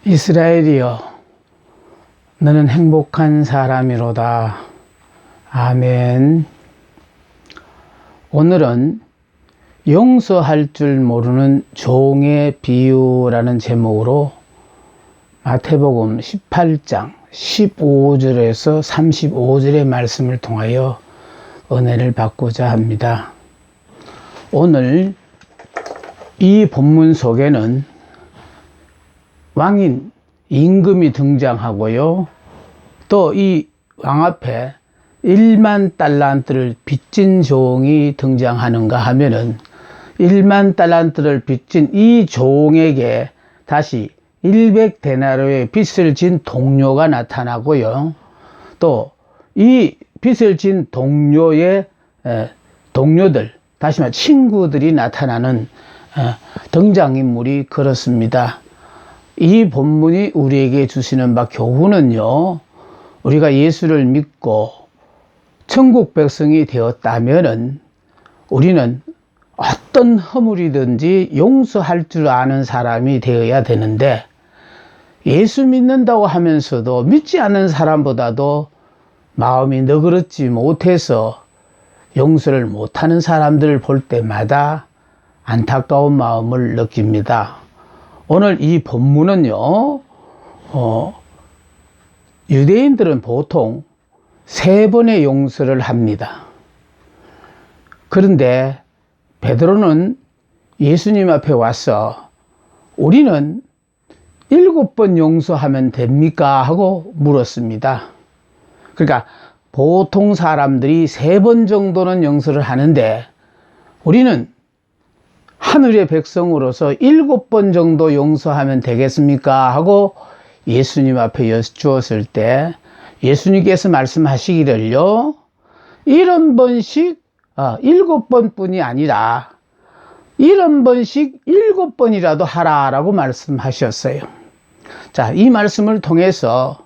이스라엘이여, 너는 행복한 사람이로다. 아멘. 오늘은 용서할 줄 모르는 종의 비유라는 제목으로 마태복음 18장 15절에서 35절의 말씀을 통하여 은혜를 받고자 합니다. 오늘 이 본문 속에는 왕인 임금이 등장하고요. 또 이 왕 앞에 1만 달란트를 빚진 종이 등장하는가 하면은 1만 달란트를 빚진 이 종에게 다시 100데나리오의 빚을 진 동료가 나타나고요. 또 이 빚을 진 동료의 동료들, 다시 말해 친구들이 나타나는 등장인물이 그렇습니다. 이 본문이 우리에게 주시는 바 교훈은요, 우리가 예수를 믿고 천국 백성이 되었다면은 우리는 어떤 허물이든지 용서할 줄 아는 사람이 되어야 되는데, 예수 믿는다고 하면서도 믿지 않는 사람보다도 마음이 너그럽지 못해서 용서를 못하는 사람들을 볼 때마다 안타까운 마음을 느낍니다. 오늘 이 본문은요, 유대인들은 보통 3번의 용서를 합니다. 그런데 베드로는 예수님 앞에 와서 우리는 7번 용서하면 됩니까? 하고 물었습니다. 그러니까 보통 사람들이 3번 정도는 용서를 하는데 우리는 하늘의 백성으로서 7번 정도 용서하면 되겠습니까? 하고 예수님 앞에 여쭈었을 때 예수님께서 말씀하시기를요, 70번씩 7번 뿐이 아니라 70번씩 7번이라도 하라라고 말씀하셨어요. 자, 이 말씀을 통해서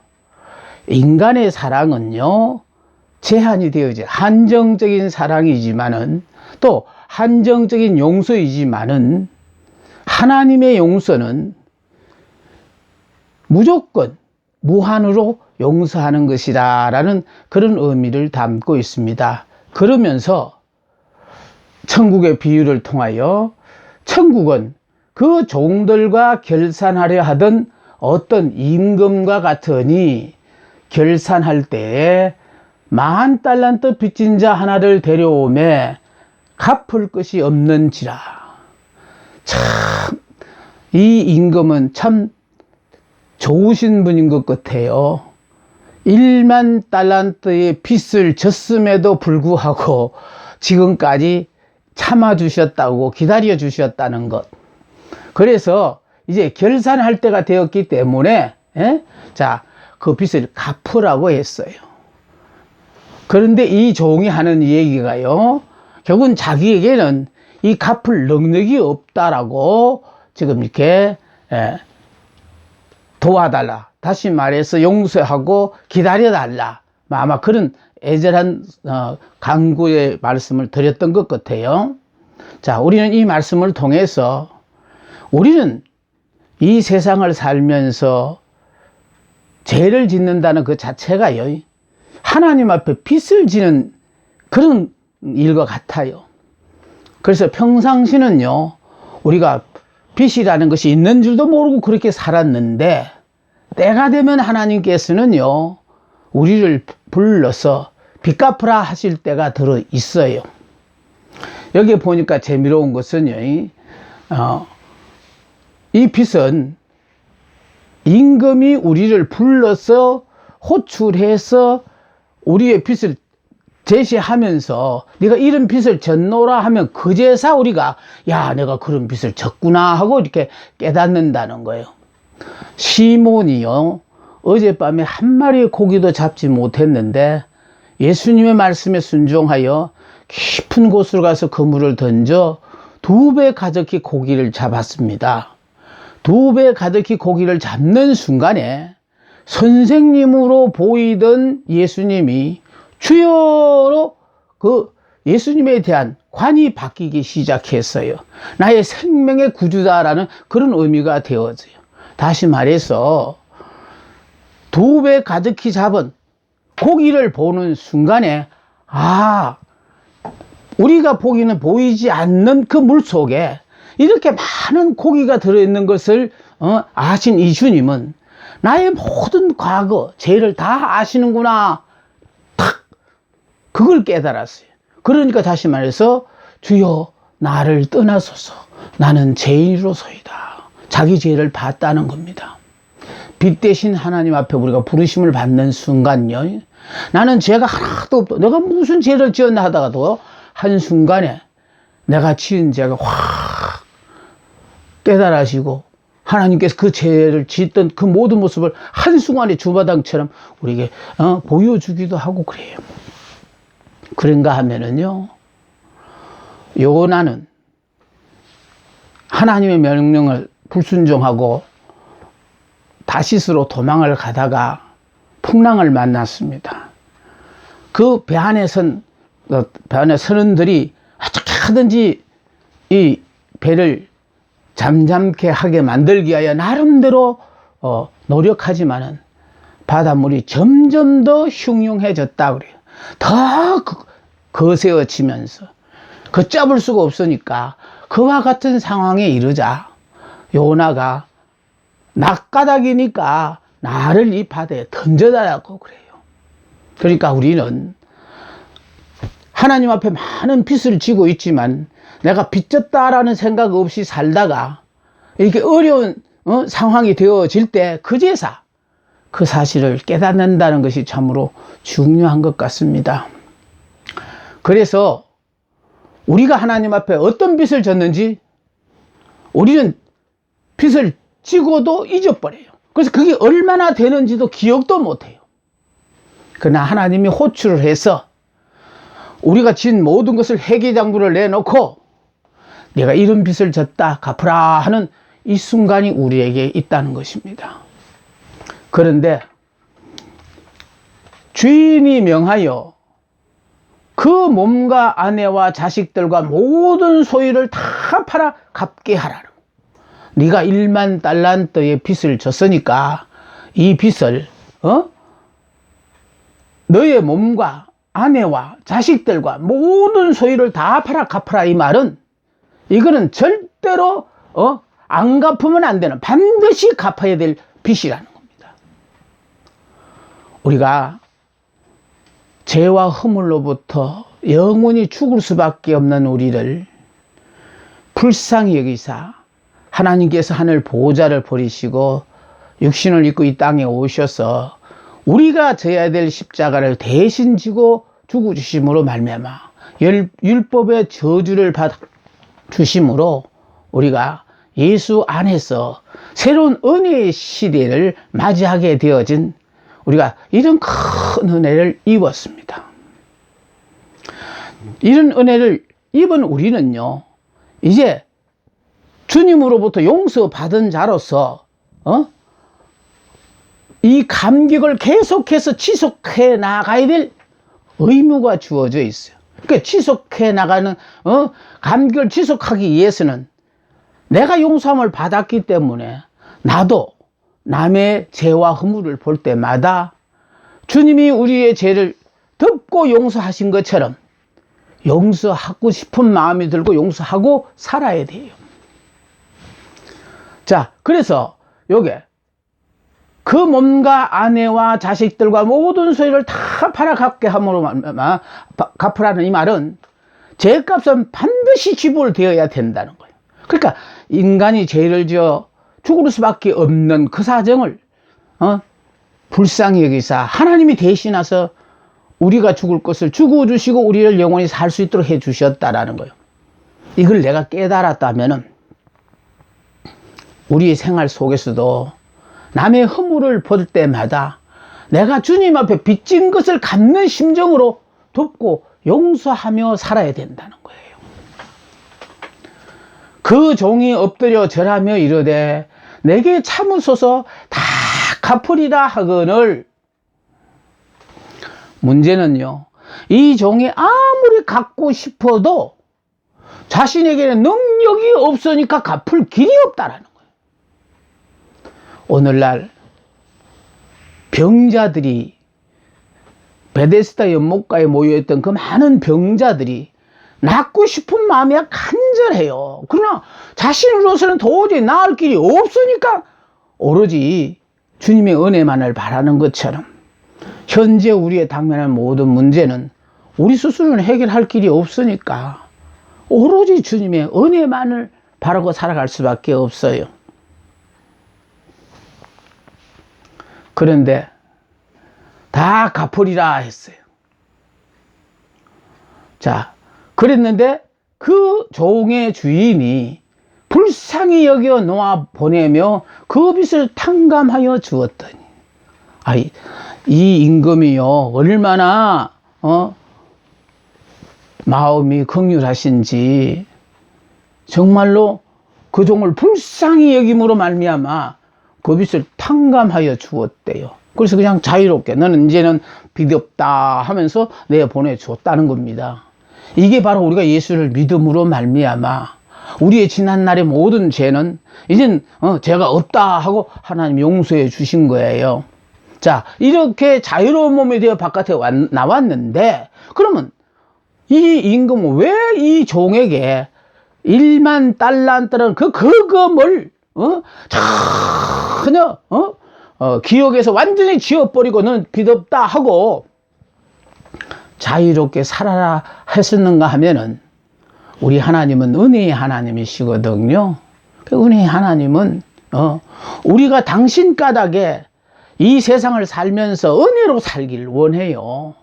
인간의 사랑은요, 제한이 되어져 한정적인 사랑이지만은 또 한정적인 용서이지만은 하나님의 용서는 무조건 무한으로 용서하는 것이라는 그런 의미를 담고 있습니다. 그러면서 천국의 비유를 통하여 천국은 그 종들과 결산하려 하던 어떤 임금과 같으니 결산할 때에 10,000달란트 빚진 자 하나를 데려오매 갚을 것이 없는지라. 참, 이 임금은 참 좋으신 분인 것 같아요. 1만 달란트의 빚을 졌음에도 불구하고 지금까지 참아주셨다고, 기다려주셨다는 것. 그래서 이제 결산할 때가 되었기 때문에 자, 그 빚을 갚으라고 했어요. 그런데 이 종이 하는 얘기가요, 결국은 자기에게는 이 갚을 능력이 없다라고 지금 이렇게 도와달라, 다시 말해서 용서하고 기다려달라, 아마 그런 애절한 간구의 말씀을 드렸던 것 같아요. 자, 우리는 이 말씀을 통해서 우리는 이 세상을 살면서 죄를 짓는다는 그 자체가요, 하나님 앞에 빚을 지는 그런 일과 같아요. 그래서 평상시는요, 우리가 빚이라는 것이 있는 줄도 모르고 그렇게 살았는데, 때가 되면 하나님께서는요, 우리를 불러서 빚 갚으라 하실 때가 들어 있어요. 여기 보니까 재미로운 것은요, 이 빚은 임금이 우리를 불러서 호출해서 우리의 빚을 제시하면서 네가 이런 빚을 졌노라 하면 그제서 우리가 야, 내가 그런 빚을 졌구나 하고 이렇게 깨닫는다는 거예요. 시몬이요, 어젯밤에 한 마리의 고기도 잡지 못했는데 예수님의 말씀에 순종하여 깊은 곳으로 가서 그물을 던져 2배 가득히 고기를 잡았습니다. 2배 가득히 고기를 잡는 순간에 선생님으로 보이던 예수님이 주여로 그 예수님에 대한 관이 바뀌기 시작했어요. 나의 생명의 구주다라는 그런 의미가 되어져요. 다시 말해서 2배 가득히 잡은 고기를 보는 순간에 우리가 보기는 보이지 않는 그 물속에 이렇게 많은 고기가 들어있는 것을 아신 이 주님은 나의 모든 과거, 죄를 다 아시는구나. 탁! 그걸 깨달았어요. 그러니까 다시 말해서 주여 나를 떠나소서 나는 죄인으로소이다. 자기 죄를 봤다는 겁니다. 빛 대신 하나님 앞에 우리가 부르심을 받는 순간요, 나는 죄가 하나도 없다. 내가 무슨 죄를 지었나 하다가도 한순간에 내가 지은 죄가 확 깨달아지고 하나님께서 그 죄를 짓던 그 모든 모습을 한순간에 주마등처럼 우리에게 보여주기도 하고 그래요. 그런가 하면은요, 요나는 하나님의 명령을 불순종하고 다시스로 도망을 가다가 풍랑을 만났습니다. 그 배 안에 선 선원들이 어떻게 하든지 이 배를 잠잠케 하게 만들기 위하여 나름대로 노력하지만은 바닷물이 점점 더 흉흉해졌다 그래요. 더 거세어지면서 걷잡을 수가 없으니까 그와 같은 상황에 이르자 요나가 낙가닥이니까 나를 이 바다에 던져달라고 그래요. 그러니까 우리는 하나님 앞에 많은 빚을 지고 있지만 내가 빚졌다라는 생각 없이 살다가 이렇게 어려운 상황이 되어질 때 그제서 그 사실을 깨닫는다는 것이 참으로 중요한 것 같습니다. 그래서 우리가 하나님 앞에 어떤 빚을 졌는지 우리는 빚을 지고도 잊어버려요. 그래서 그게 얼마나 되는지도 기억도 못해요. 그러나 하나님이 호출을 해서 우리가 진 모든 것을 회개장부를 내놓고 내가 이런 빚을 졌다 갚으라 하는 이 순간이 우리에게 있다는 것입니다. 그런데 주인이 명하여 그 몸과 아내와 자식들과 모든 소유를 다 팔아 갚게 하라는, 네가 1만 달란트의 빚을 졌으니까 이 빚을 너의 몸과 아내와 자식들과 모든 소유를 다 팔아 갚아라. 이 말은 이거는 절대로 안 갚으면 안 되는, 반드시 갚아야 될 빚이라는 겁니다. 우리가 죄와 허물로부터 영원히 죽을 수밖에 없는 우리를 불쌍히 여기사 하나님께서 하늘 보호자를 버리시고 육신을 입고 이 땅에 오셔서 우리가 져야 될 십자가를 대신 지고 죽어주심으로 말미암아 율법의 저주를 받아 주심으로 우리가 예수 안에서 새로운 은혜의 시대를 맞이하게 되어진 우리가 이런 큰 은혜를 입었습니다. 이런 은혜를 입은 우리는요, 이제 주님으로부터 용서받은 자로서 이 감격을 계속해서 지속해 나가야 될 의무가 주어져 있어요. 그러니까 지속해 나가는 감격을 지속하기 위해서는 내가 용서함을 받았기 때문에 나도 남의 죄와 허물을 볼 때마다 주님이 우리의 죄를 덮고 용서하신 것처럼 용서하고 싶은 마음이 들고 용서하고 살아야 돼요. 자, 그래서 요게 그 몸과 아내와 자식들과 모든 소유를 다 팔아 갚게 함으로 갚으라는 이 말은 죄값은 반드시 지불되어야 된다는 거예요. 그러니까 인간이 죄를 지어 죽을 수밖에 없는 그 사정을 불쌍히 여기사 하나님이 대신해서 우리가 죽을 것을 죽어주시고 우리를 영원히 살 수 있도록 해주셨다라는 거예요. 이걸 내가 깨달았다면은 우리의 생활 속에서도 남의 허물을 볼 때마다 내가 주님 앞에 빚진 것을 갚는 심정으로 돕고 용서하며 살아야 된다는 거예요. 그 종이 엎드려 절하며 이르되 내게 참으소서 다 갚으리라 하거늘. 문제는요, 이 종이 아무리 갚고 싶어도 자신에게는 능력이 없으니까 갚을 길이 없다라는 거예요. 오늘날 병자들이 베데스다 연못가에 모여있던 그 많은 병자들이 낫고 싶은 마음이 간절해요. 그러나 자신으로서는 도저히 나을 길이 없으니까 오로지 주님의 은혜만을 바라는 것처럼 현재 우리의 당면한 모든 문제는 우리 스스로는 해결할 길이 없으니까 오로지 주님의 은혜만을 바라고 살아갈 수밖에 없어요. 그런데 다 갚으리라 했어요. 자, 그랬는데 그 종의 주인이 불쌍히 여겨 놓아 보내며 그 빚을 탕감하여 주었더니, 이 임금이요 얼마나 마음이 긍휼하신지 정말로 그 종을 불쌍히 여김으로 말미암아 그 빚을 탕감하여 주었대요. 그래서 그냥 자유롭게 너는 이제는 빚이 없다 하면서 내보내주었다는 겁니다. 이게 바로 우리가 예수를 믿음으로 말미암아 우리의 지난날의 모든 죄는 이젠 죄가 없다 하고 하나님 용서해 주신 거예요. 자, 이렇게 자유로운 몸이 되어 바깥에 나왔는데, 그러면 이 임금은 왜 이 종에게 1만 달란트라는 그 거금을 전혀 기억에서 완전히 지워버리고 너는 빚 없다 하고 자유롭게 살아라 했었는가 하면은, 우리 하나님은 은혜의 하나님이시거든요. 그 은혜의 하나님은 우리가 당신 까닭에 이 세상을 살면서 은혜로 살길 원해요.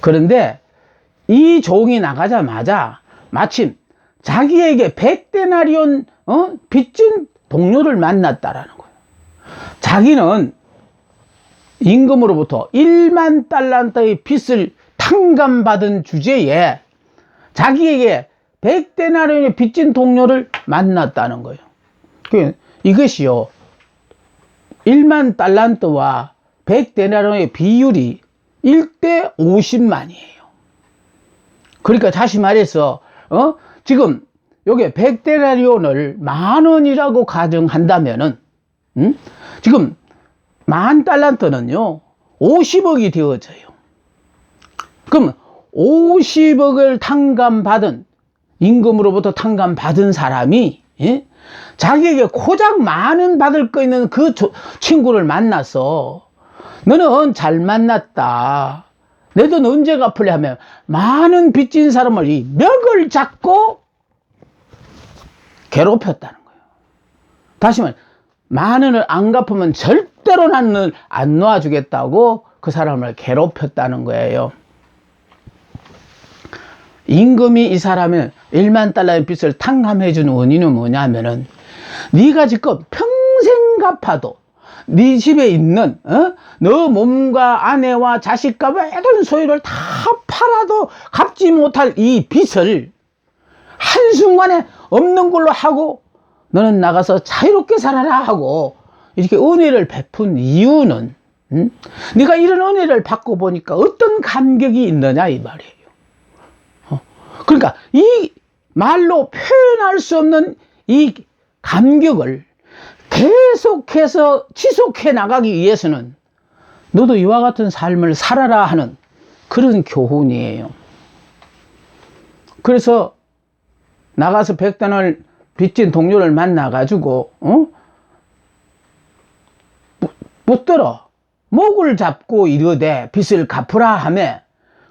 그런데 이 종이 나가자마자 마침 자기에게 100데나리온 빚진 동료를 만났다라는 거예요. 자기는 임금으로부터 1만 달란트의 빚을 탕감받은 주제에 자기에게 100데나리온의 빚진 동료를 만났다는 거예요. 이것이요, 1만 달란트와 100데나리온의 비율이 1대 50만이에요. 그러니까 다시 말해서 지금 요게 100데나리온을 10,000원이라고 가정한다면은 지금 10,000달란트는요 50억이 되어져요. 그럼 50억을 탕감받은, 임금으로부터 탕감받은 사람이 자기에게 고작 많은 받을 거 있는 그 친구를 만나서 너는 잘 만났다, 내 돈 언제 갚으려 하면 많은 빚진 사람을 이 멱을 잡고 괴롭혔다는 거예요. 다시 말해, 10,000원을 안 갚으면 절대로 나는 안 놓아주겠다고 그 사람을 괴롭혔다는 거예요. 임금이 이 사람을 1만 달러의 빚을 탕감해 준 원인은 뭐냐면은, 네가 지금 평생 갚아도 네 집에 있는 너 몸과 아내와 자식과 모든 소유를 다 팔아도 갚지 못할 이 빚을 한순간에 없는 걸로 하고 너는 나가서 자유롭게 살아라 하고 이렇게 은혜를 베푼 이유는, 네가 이런 은혜를 받고 보니까 어떤 감격이 있느냐 이 말이에요. 그러니까 이 말로 표현할 수 없는 이 감격을 계속해서 지속해 나가기 위해서는 너도 이와 같은 삶을 살아라 하는 그런 교훈이에요. 그래서 나가서 100단을 빚진 동료를 만나가지고 붙들어 목을 잡고 이르되 빚을 갚으라 하매,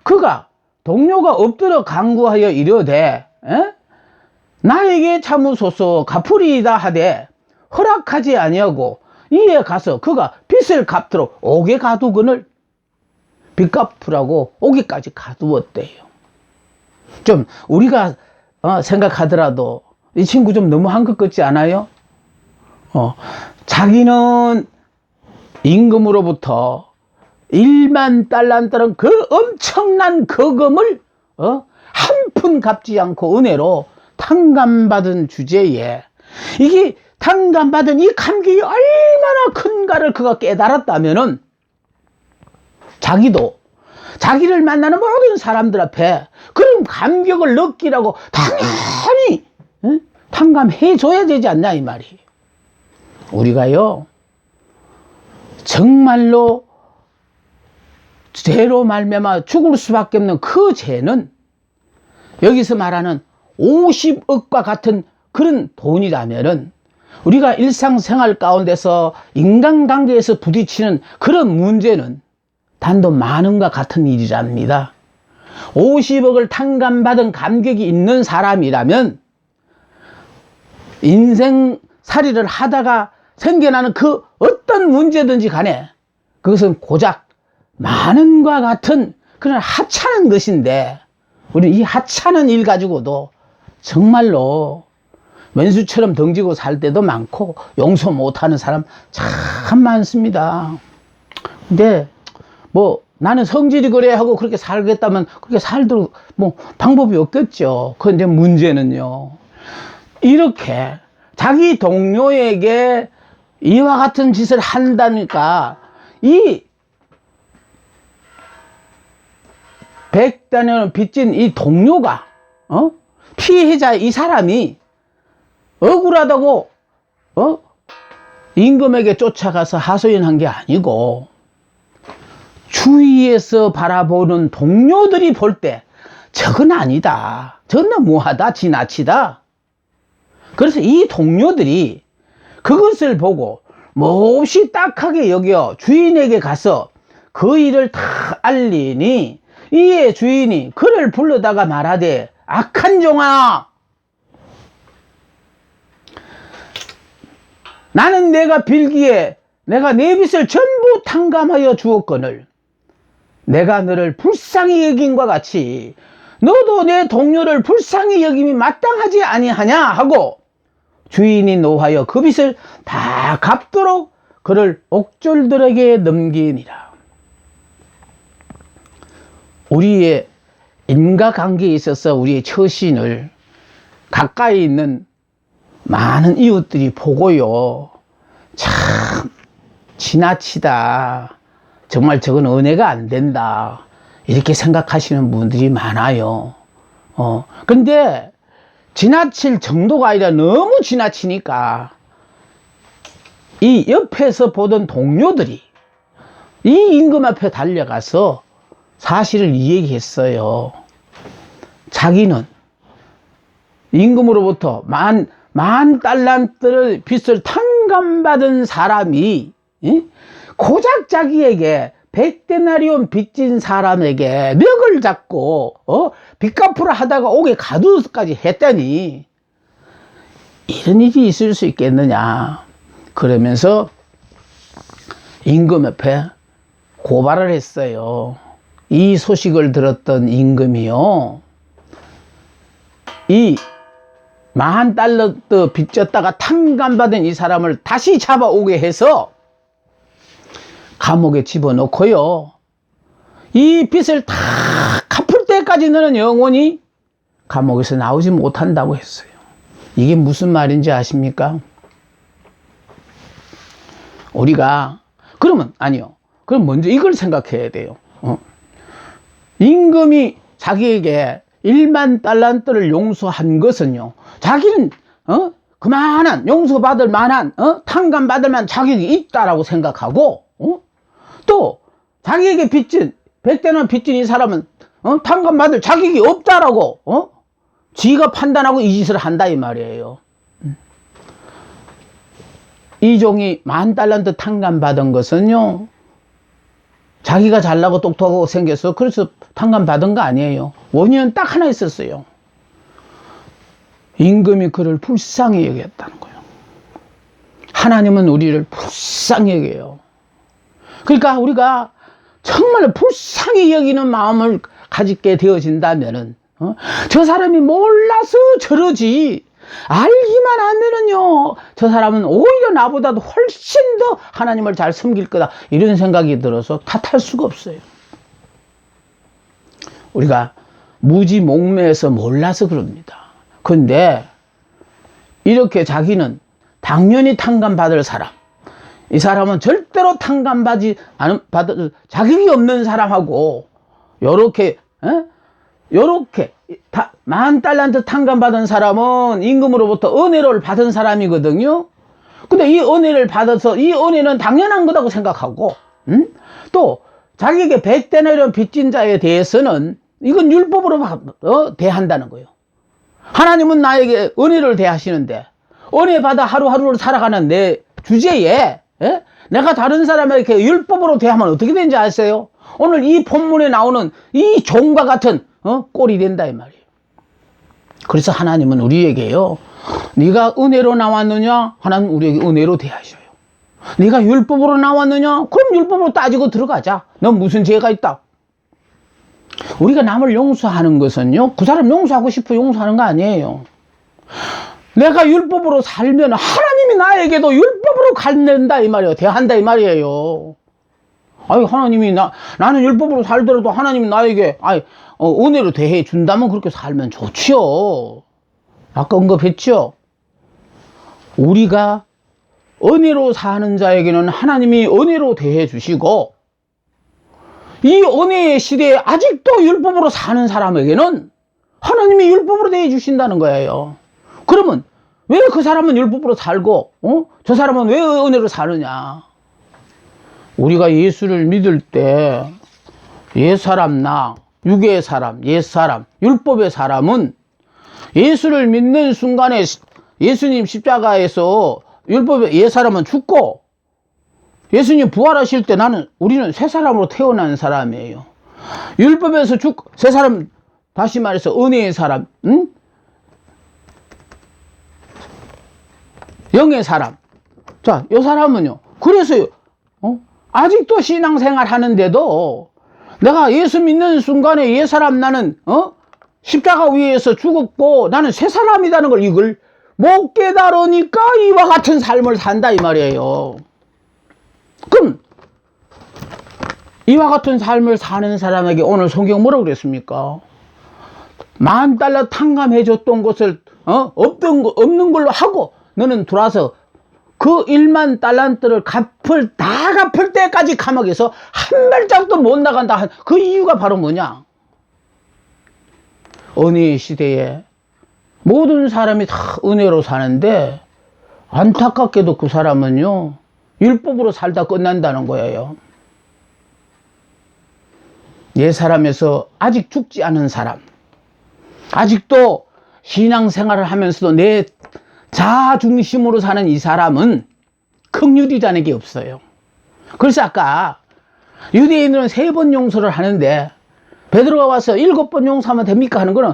그가 동료가 엎드려 간구하여 이르되 나에게 참으소서 갚으리이다 하되 허락하지 아니하고, 이에 가서 그가 빚을 갚도록 옥에 가두거늘 빚 갚으라고 옥에까지 가두었대요. 좀 우리가 생각하더라도 이 친구 좀 너무한 것 같지 않아요? 자기는 임금으로부터 1만 달란트라는 그 엄청난 거금을 한 푼 갚지 않고 은혜로 탕감받은 주제에, 이게 탕감받은 이 감격이 얼마나 큰가를 그가 깨달았다면은, 자기도 자기를 만나는 모든 사람들 앞에 그런 감격을 느끼라고 당연히 탕감해 줘야 되지 않냐 이 말이에요. 우리가요, 정말로 죄로 말미암아 죽을 수밖에 없는 그 죄는 여기서 말하는 50억과 같은 그런 돈이라면은 우리가 일상생활 가운데서 인간관계에서 부딪히는 그런 문제는 단돈 10,000원과 같은 일이랍니다. 50억을 탕감받은 감격이 있는 사람이라면 인생살이를 하다가 생겨나는 그 어떤 문제든지 간에 그것은 고작 10,000원과 같은 그런 하찮은 것인데, 우리 이 하찮은 일 가지고도 정말로 왼수처럼 덩지고 살 때도 많고 용서 못하는 사람 참 많습니다. 근데 뭐 나는 성질이 그래 하고 그렇게 살겠다면 그렇게 살도록 뭐 방법이 없겠죠. 그런데 문제는요, 이렇게 자기 동료에게 이와 같은 짓을 한다니까 이 100단위를 빚진 이 동료가 피해자 이 사람이 억울하다고 임금에게 쫓아가서 하소연한 게 아니고 주위에서 바라보는 동료들이 볼 때 저건 아니다, 저건 너무하다, 지나치다. 그래서 이 동료들이 그것을 보고 몹시 딱하게 여겨 주인에게 가서 그 일을 다 알리니 이에 주인이 그를 불러다가 말하되, 악한 종아, 나는 내가 빌기에 내가 내 빚을 전부 탕감하여 주었거늘 내가 너를 불쌍히 여김과 같이 너도 내 동료를 불쌍히 여김이 마땅하지 아니하냐 하고 주인이 노하여 그 빚을 다 갚도록 그를 옥졸들에게 넘기니라. 우리의 인과관계에 있어서 우리의 처신을 가까이 있는 많은 이웃들이 보고요, 참 지나치다, 정말 저건 은혜가 안 된다, 이렇게 생각하시는 분들이 많아요. 근데 지나칠 정도가 아니라 너무 지나치니까 이 옆에서 보던 동료들이 이 임금 앞에 달려가서 사실을 이야기했어요. 자기는 임금으로부터 만 달란트를 빚을 탕감받은 사람이 고작 자기에게 100데나리온 빚진 사람에게 멱을 잡고 빚 갚으러 하다가 옥에 가두기까지 했다니 이런 일이 있을 수 있겠느냐. 그러면서 임금 옆에 고발을 했어요. 이 소식을 들었던 임금이요, 이 10,000달러트 빚졌다가 탕감받은 이 사람을 다시 잡아오게 해서 감옥에 집어넣고요, 이 빚을 다 갚을 때까지 너는 영원히 감옥에서 나오지 못한다고 했어요. 이게 무슨 말인지 아십니까? 우리가 그러면 아니요, 그럼 먼저 이걸 생각해야 돼요. 임금이 자기에게 10,000달란트를 용서한 것은요, 자기는 그만한 용서받을 만한 탕감받을 만한 자격이 있다라고 생각하고 또 자기에게 빚진 100대나 빚진 이 사람은 탕감받을 자격이 없다라고 지가 판단하고 이 짓을 한다 이 말이에요. 이 종이 10,000달란트 탕감받은 것은요, 자기가 잘나고 똑똑하고 생겨서 그래서 탕감받은 거 아니에요. 원인은 딱 하나 있었어요. 임금이 그를 불쌍히 여겼다는 거예요. 하나님은 우리를 불쌍히 여겨요. 그러니까 우리가 정말 불쌍히 여기는 마음을 가지게 되어진다면은 저 사람이 몰라서 저러지, 알기만 하면은요, 저 사람은 오히려 나보다도 훨씬 더 하나님을 잘 섬길 거다, 이런 생각이 들어서 탓할 수가 없어요. 우리가 무지몽매해서 몰라서 그럽니다. 근데 이렇게 자기는 당연히 탕감받을 사람, 이 사람은 절대로 탕감받지 않은, 받을 자격이 없는 사람하고 요렇게 10,000달란트 탕감받은 사람은 임금으로부터 은혜를 받은 사람이거든요. 근데 이 은혜를 받아서 이 은혜는 당연한 거라고 생각하고, 또 자기에게 백대나리온 빚진 자에 대해서는 이건 율법으로 대한다는 거예요. 하나님은 나에게 은혜를 대하시는데 은혜 받아 하루하루를 살아가는 내 주제에 내가 다른 사람에게 율법으로 대하면 어떻게 되는지 아세요? 오늘 이 본문에 나오는 이 종과 같은 꼴이 된다 이 말이에요. 그래서 하나님은 우리에게요, 네가 은혜로 나왔느냐? 하나님 우리에게 은혜로 대하셔요. 네가 율법으로 나왔느냐? 그럼 율법으로 따지고 들어가자. 넌 무슨 죄가 있다? 우리가 남을 용서하는 것은요, 그 사람 용서하고 싶어 용서하는 거 아니에요. 내가 율법으로 살면 하나님이 나에게도 율법으로 갚는다 이 말이에요. 대한다 이 말이에요. 아니, 하나님이 나는 율법으로 살더라도 하나님이 나에게 은혜로 대해 준다면 그렇게 살면 좋지요. 아까 언급했죠. 우리가 은혜로 사는 자에게는 하나님이 은혜로 대해 주시고, 이 은혜의 시대에 아직도 율법으로 사는 사람에게는 하나님이 율법으로 대해 주신다는 거예요. 그러면 왜 그 사람은 율법으로 살고 저 사람은 왜 은혜로 사느냐? 우리가 예수를 믿을 때 옛사람 육의 사람, 옛사람, 율법의 사람은 예수를 믿는 순간에 예수님 십자가에서 율법의 옛사람은 죽고 예수님 부활하실 때 우리는 새 사람으로 태어난 사람이에요. 율법에서 새 사람, 다시 말해서 은혜의 사람, 영의 사람. 자, 이 사람은요, 그래서 아직도 신앙생활 하는데도 내가 예수 믿는 순간에 옛 사람 나는 십자가 위에서 죽었고 나는 새 사람이라는 걸 이걸 못 깨달으니까 이와 같은 삶을 산다 이 말이에요. 그럼 이와 같은 삶을 사는 사람에게 오늘 성경 뭐라고 그랬습니까? $10,000 탕감해 줬던 것을 없는 걸로 하고 너는 들어와서 그 1만 달란트를 다 갚을 때까지 감옥에서 한 발짝도 못 나간다. 그 이유가 바로 뭐냐? 은혜의 시대에 모든 사람이 다 은혜로 사는데 안타깝게도 그 사람은요, 율법으로 살다 끝난다는 거예요. 옛 사람에서 아직 죽지 않은 사람, 아직도 신앙생활을 하면서도 내 자아 중심으로 사는 이 사람은 긍휼이라는 게 없어요. 그래서 아까 유대인들은 3번 용서를 하는데 베드로가 와서 7번 용서하면 됩니까? 하는 거는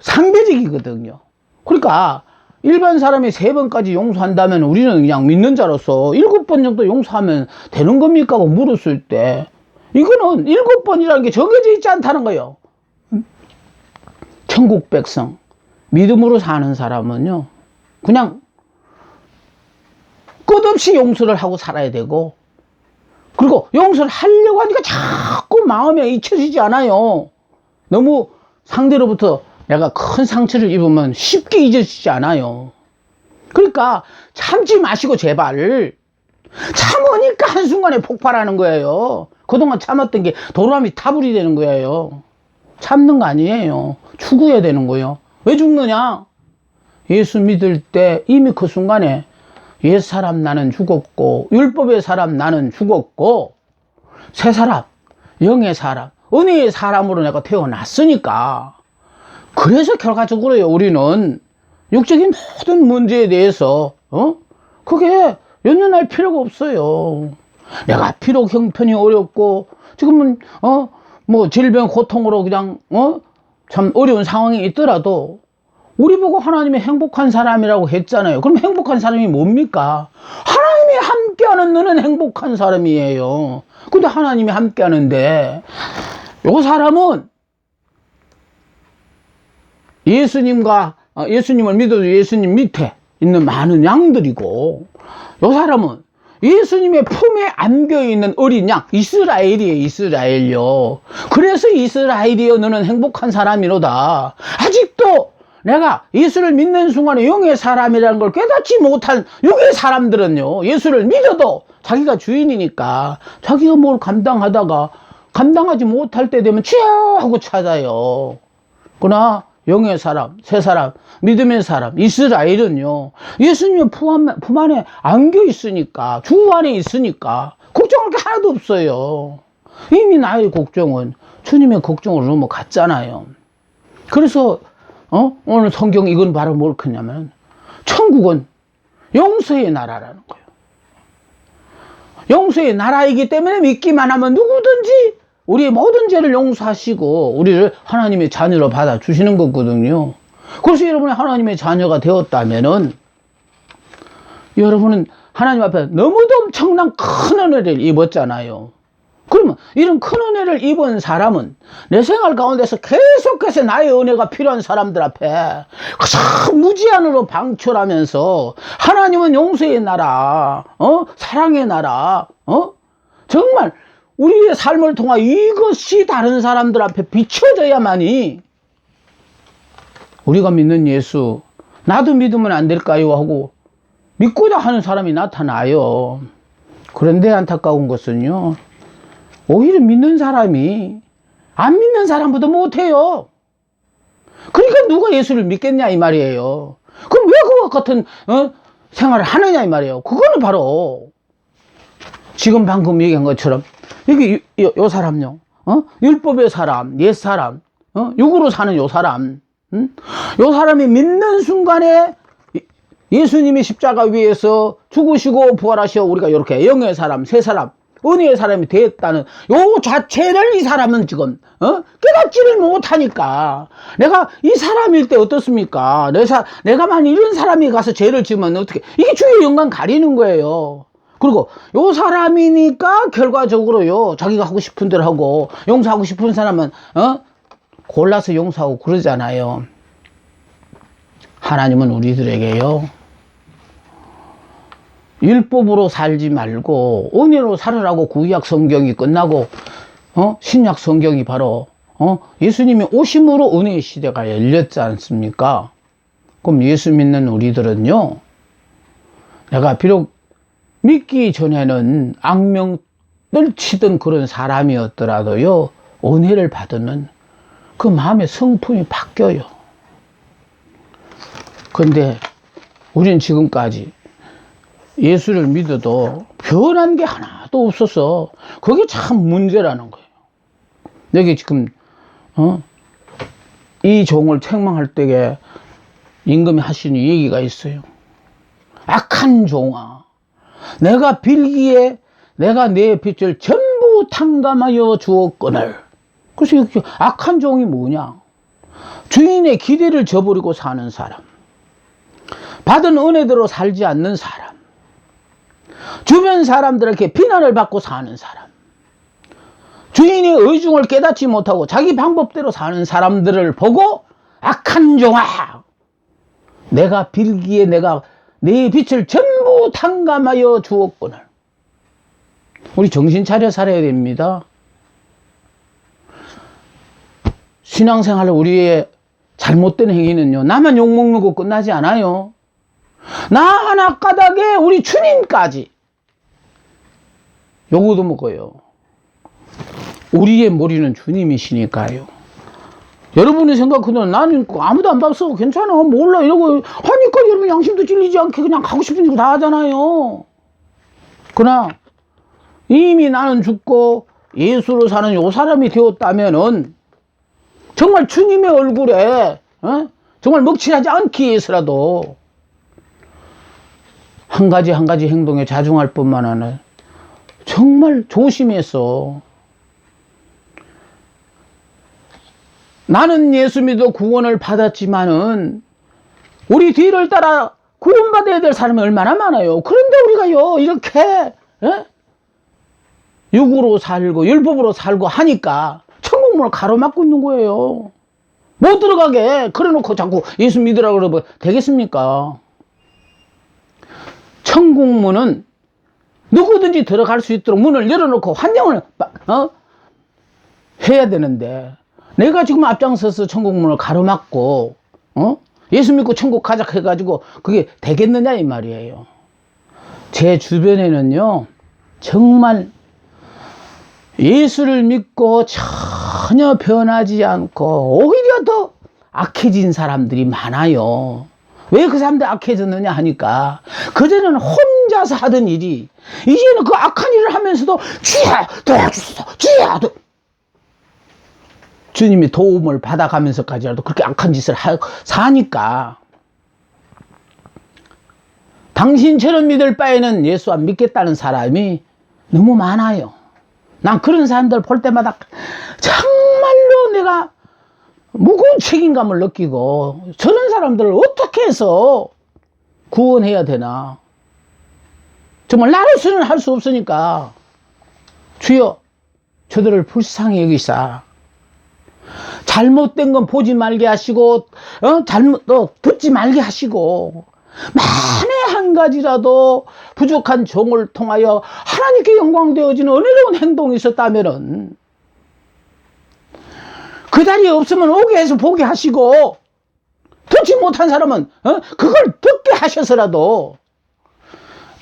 상대적이거든요. 그러니까 일반 사람이 3번까지 용서한다면 우리는 그냥 믿는 자로서 7번 정도 용서하면 되는 겁니까? 하고 물었을 때 이거는 7번이라는 게 정해져 있지 않다는 거예요. 천국 백성, 믿음으로 사는 사람은요, 그냥 끝없이 용서를 하고 살아야 되고, 그리고 용서를 하려고 하니까 자꾸 마음에 잊혀지지 않아요. 너무 상대로부터 내가 큰 상처를 입으면 쉽게 잊어지지 않아요. 그러니까 참지 마시고 제발, 참으니까 한순간에 폭발하는 거예요. 그동안 참았던 게 도루묵이 타불이 되는 거예요. 참는 거 아니에요. 추구해야 되는 거예요. 왜 죽느냐? 예수 믿을 때 이미 그 순간에 옛 사람 나는 죽었고 율법의 사람 나는 죽었고 새 사람, 영의 사람, 은혜의 사람으로 내가 태어났으니까, 그래서 결과적으로요, 우리는 육적인 모든 문제에 대해서 그게 연연할 필요가 없어요. 내가 비록 형편이 어렵고 지금은 뭐 질병 고통으로 그냥 참 어려운 상황이 있더라도 우리 보고 하나님이 행복한 사람이라고 했잖아요. 그럼 행복한 사람이 뭡니까? 하나님이 함께하는 너는 행복한 사람이에요. 근데 하나님이 함께하는데 요 사람은 예수님을 믿어도 예수님 밑에 있는 많은 양들이고, 요 사람은 예수님의 품에 안겨있는 어린 양, 이스라엘이에요. 이스라엘요. 그래서 이스라엘이여 너는 행복한 사람이로다. 아직도 내가 예수를 믿는 순간에 영의 사람이라는 걸 깨닫지 못한 육의 사람들은요, 예수를 믿어도 자기가 주인이니까 자기가 뭘 감당하다가 감당하지 못할 때 되면 치아 하고 찾아요. 그러나 영의 사람, 새 사람, 믿음의 사람, 이스라엘은요, 예수님의 품 안에 안겨 있으니까, 주 안에 있으니까, 걱정할 게 하나도 없어요. 이미 나의 걱정은 주님의 걱정으로 넘어갔잖아요. 그래서, 오늘 성경 이건 바로 뭘 크냐면, 천국은 용서의 나라라는 거예요. 용서의 나라이기 때문에 믿기만 하면 누구든지 우리의 모든 죄를 용서하시고 우리를 하나님의 자녀로 받아주시는 거거든요. 그래서 여러분이 하나님의 자녀가 되었다면은 여러분은 하나님 앞에 너무도 엄청난 큰 은혜를 입었잖아요. 그러면 이런 큰 은혜를 입은 사람은 내 생활 가운데서 계속해서 나의 은혜가 필요한 사람들 앞에 가장 무제한으로 방출하면서 하나님은 용서의 나라, 사랑의 나라, 정말 우리의 삶을 통해 이것이 다른 사람들 앞에 비춰져야만이 우리가 믿는 예수, 나도 믿으면 안 될까요? 하고 믿고자 하는 사람이 나타나요. 그런데 안타까운 것은요, 오히려 믿는 사람이 안 믿는 사람보다 못해요. 그러니까 누가 예수를 믿겠냐 이 말이에요. 그럼 왜 그와 같은 생활을 하느냐 이 말이에요. 그거는 바로 지금 방금 얘기한 것처럼 여기 요 사람요, 율법의 사람, 옛 사람, 육으로 사는 요 사람, 요 사람이 믿는 순간에 예수님이 십자가 위에서 죽으시고 부활하셔 우리가 이렇게 영의 사람, 새 사람, 은혜의 사람이 되었다는 요 자체를 이 사람은 지금 깨닫지를 못하니까, 내가 이 사람일 때 어떻습니까? 내가 만약 이런 사람이 가서 죄를 지으면 어떻게, 이게 주의 영광 가리는 거예요. 그리고 요 사람이니까 결과적으로요, 자기가 하고 싶은 대로 하고 용서하고 싶은 사람은 골라서 용서하고 그러잖아요. 하나님은 우리들에게요, 율법으로 살지 말고 은혜로 살으라고 구약 성경이 끝나고 신약 성경이 바로 예수님이 오심으로 은혜의 시대가 열렸지 않습니까? 그럼 예수 믿는 우리들은요, 내가 비록 믿기 전에는 악명을 치던 그런 사람이었더라도요, 은혜를 받으면 그 마음의 성품이 바뀌어요. 근데 우린 지금까지 예수를 믿어도 변한 게 하나도 없어서 그게 참 문제라는 거예요. 여기 지금 이 종을 책망할 때에 임금이 하시는 얘기가 있어요. 악한 종아, 내가 빌기에 내가 내 빚을 전부 탕감하여 주었거늘. 그래서 악한 종이 뭐냐? 주인의 기대를 저버리고 사는 사람, 받은 은혜대로 살지 않는 사람, 주변 사람들에게 비난을 받고 사는 사람, 주인의 의중을 깨닫지 못하고 자기 방법대로 사는 사람들을 보고 악한 종아, 내가 빌기에 내가 네 빚을 전부 탕감하여 주었거늘. 우리 정신 차려 살아야 됩니다. 신앙생활 우리의 잘못된 행위는요, 나만 욕먹는 거 끝나지 않아요. 나 하나 까닭에 우리 주님까지 욕도 먹어요. 우리의 머리는 주님이시니까요. 여러분이 생각하는 나는 아무도 안 봤어, 괜찮아, 몰라 이러고 하니까 여러분 양심도 찔리지 않게 그냥 가고 싶은 대로 다 하잖아요. 그러나 이미 나는 죽고 예수로 사는 요 사람이 되었다면은 정말 주님의 얼굴에 정말 먹칠하지 않기 위해서라도 한 가지 행동에 자중할 뿐만 아니라 정말 조심해서, 나는 예수 믿어 구원을 받았지만은 우리 뒤를 따라 구원받아야 될 사람이 얼마나 많아요. 그런데 우리가요 이렇게 육으로 살고 율법으로 살고 하니까 천국문을 가로막고 있는 거예요. 못 들어가게 그래놓고 자꾸 예수 믿으라고 그러면 되겠습니까? 천국문은 누구든지 들어갈 수 있도록 문을 열어놓고 환영을 해야 되는데, 내가 지금 앞장서서 천국문을 가로막고 예수 믿고 천국 가자 해가지고 그게 되겠느냐 이 말이에요. 제 주변에는요, 정말 예수를 믿고 전혀 변하지 않고 오히려 더 악해진 사람들이 많아요. 왜 그 사람들 악해졌느냐 하니까 그전에는 혼자서 하던 일이 이제는 그 악한 일을 하면서도 주야 도와주소서 주야 주님의 도움을 받아가면서까지라도 그렇게 악한 짓을 사니까 당신처럼 믿을 바에는 예수 안 믿겠다는 사람이 너무 많아요. 난 그런 사람들 볼 때마다 정말로 내가 무거운 책임감을 느끼고 저런 사람들을 어떻게 해서 구원해야 되나. 정말 나로서는 할 수 없으니까 주여 저들을 불쌍히 여기사 잘못된 건 보지 말게 하시고 듣지 말게 하시고 만에 한 가지라도 부족한 종을 통하여 하나님께 영광되어지는 은혜로운 행동이 있었다면은 그 자리에 없으면 오게 해서 보게 하시고 듣지 못한 사람은 그걸 듣게 하셔서라도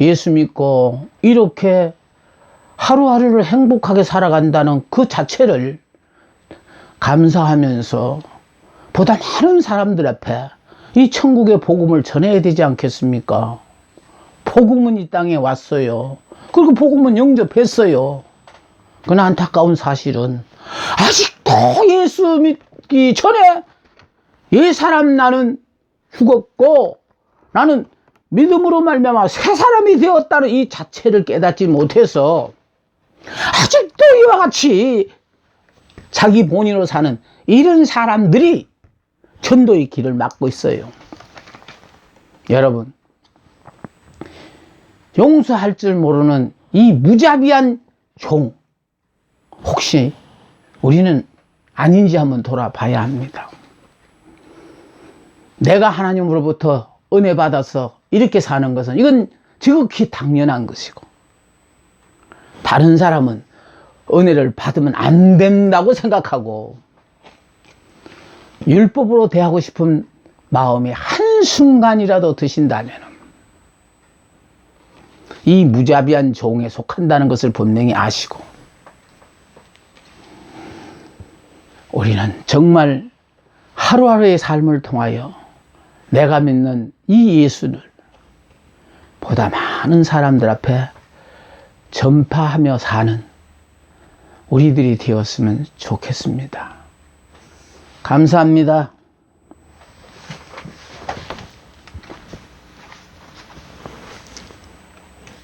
예수 믿고 이렇게 하루하루를 행복하게 살아간다는 그 자체를 감사하면서 보다 많은 사람들 앞에 이 천국의 복음을 전해야 되지 않겠습니까? 복음은 이 땅에 왔어요. 그리고 복음은 영접했어요. 그러나 안타까운 사실은 아직도 예수 믿기 전에 옛 사람 나는 죽었고 나는 믿음으로 말미암아 새 사람이 되었다는 이 자체를 깨닫지 못해서 아직도 이와 같이 자기 본인으로 사는 이런 사람들이 전도의 길을 막고 있어요. 여러분, 용서할 줄 모르는 이 무자비한 종, 혹시 우리는 아닌지 한번 돌아봐야 합니다. 내가 하나님으로부터 은혜 받아서 이렇게 사는 것은 이건 지극히 당연한 것이고 다른 사람은 은혜를 받으면 안 된다고 생각하고 율법으로 대하고 싶은 마음이 한순간이라도 드신다면 이 무자비한 종에 속한다는 것을 분명히 아시고 우리는 정말 하루하루의 삶을 통하여 내가 믿는 이 예수를 보다 많은 사람들 앞에 전파하며 사는 우리들이 되었으면 좋겠습니다. 감사합니다.